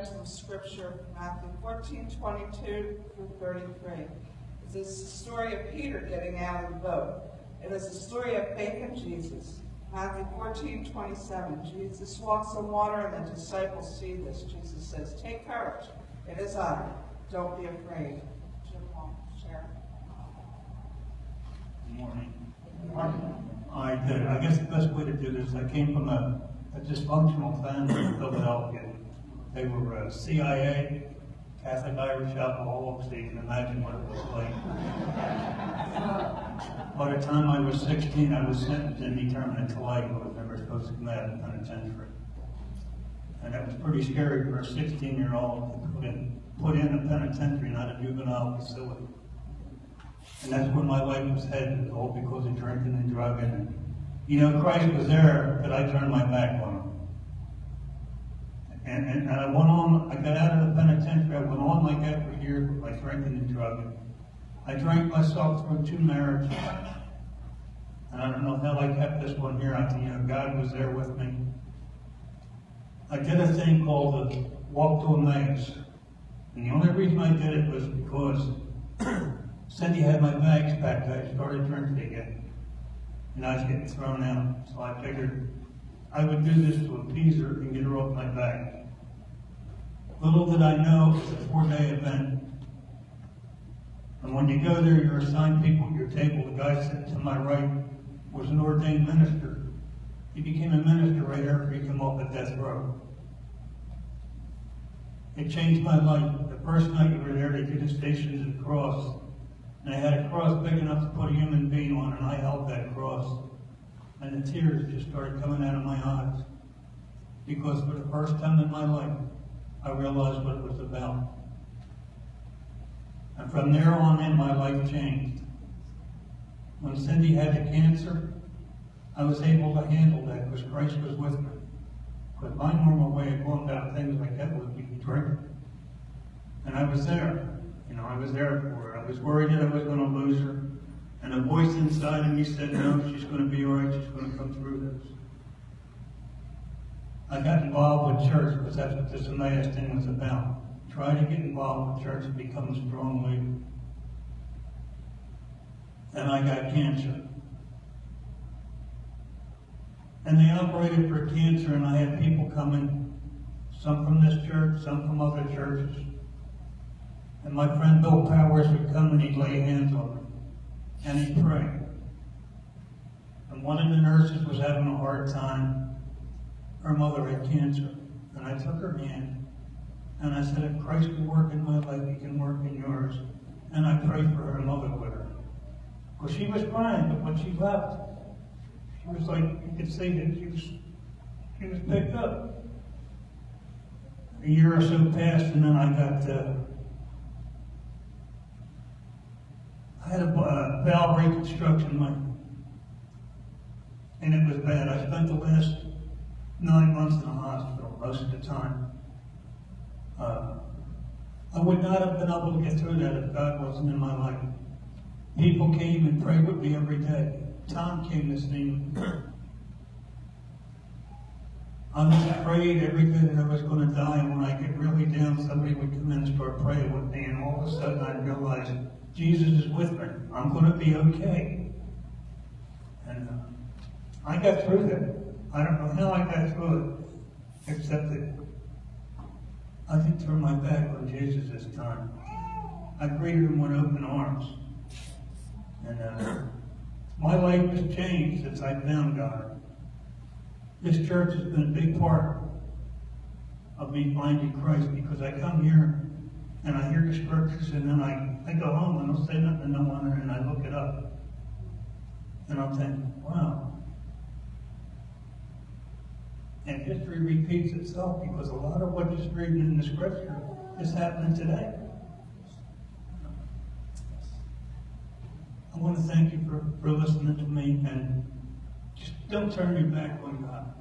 text of Scripture, Matthew 14:22 through 33. This is the story of Peter getting out of the boat. It is the story of faith in Jesus. Matthew 14:27. Jesus walks on water, and the disciples see this. Jesus says, "Take courage. It is I. Don't be afraid." Jim Long, share. Good morning. I guess the best way to do this, I came from a dysfunctional family in Philadelphia. They were CIA, Catholic Irish alcoholics, so you can imagine what it was like. By the time I was 16, I was sentenced indeterminate to life. I was never supposed to come out of the penitentiary. And that was pretty scary for a 16-year-old to put in a penitentiary, not a juvenile facility. And that's where my life was headed, all because of drinking and drugging. And, you know, Christ was there, but I turned my back on him. And I went on, I got out of the penitentiary, I went on like that for years with my drinking and drugging. I drank myself through 2 marriages. And I don't know how I kept this one here. God was there with me. I did a thing called the Walk to Emmaus. And the only reason I did it was because Cindy had my bags packed. I started drinking again. And I was getting thrown out. So I figured I would do this to appease her and get her off my back. Little did I know it was a 4-day event. And when you go there, you're assigned people at your table. The guy sitting to my right was an ordained minister. He became a minister right after he came off the death row. It changed my life. The first night we were there, they did the Stations of the Cross. And they had a cross big enough to put a human being on, and I held that cross. And the tears just started coming out of my eyes. Because for the first time in my life, I realized what it was about. And from there on in, my life changed. When Cindy had the cancer, I was able to handle that because Christ was with me. But my normal way of going about things like that would be drinking. And I was there. I was there for her. I was worried that I was going to lose her. And a voice inside of me said, no, she's going to be all right. She's going to come through this. I got involved with church because that's what this Emmaus thing was about. Try to get involved with church and become a strong leader. And I got cancer. And they operated for cancer, and I had people coming, some from this church, some from other churches. And my friend Bill Powers would come and he'd lay hands on me. And he'd pray. And one of the nurses was having a hard time. Her mother had cancer. And I took her hand. And I said, if Christ can work in my life, he can work in yours. And I prayed for her mother with her. Because she was crying, but when she left, she was like, you could see that she was picked up. A year or so passed, and then I had a valve reconstruction, and it was bad. I spent the last 9 months in the hospital most of the time. I would not have been able to get through that if God wasn't in my life. People came and prayed with me every day. Tom came to see me. I was afraid every day that I was going to die, and when I get really down, somebody would come in and start praying with me, and all of a sudden I realized Jesus is with me. I'm going to be okay. And I got through that. I don't know how I got through it, except that I didn't turn my back on Jesus this time. I greeted him with open arms. And my life has changed since I found God. This church has been a big part of me finding Christ because I come here and I hear the scriptures and then I go home and I'll say nothing to no one and I look it up. And I'll think, wow. And history repeats itself because a lot of what is written in the scripture is happening today. I want to thank you for listening to me, and just don't turn your back on God.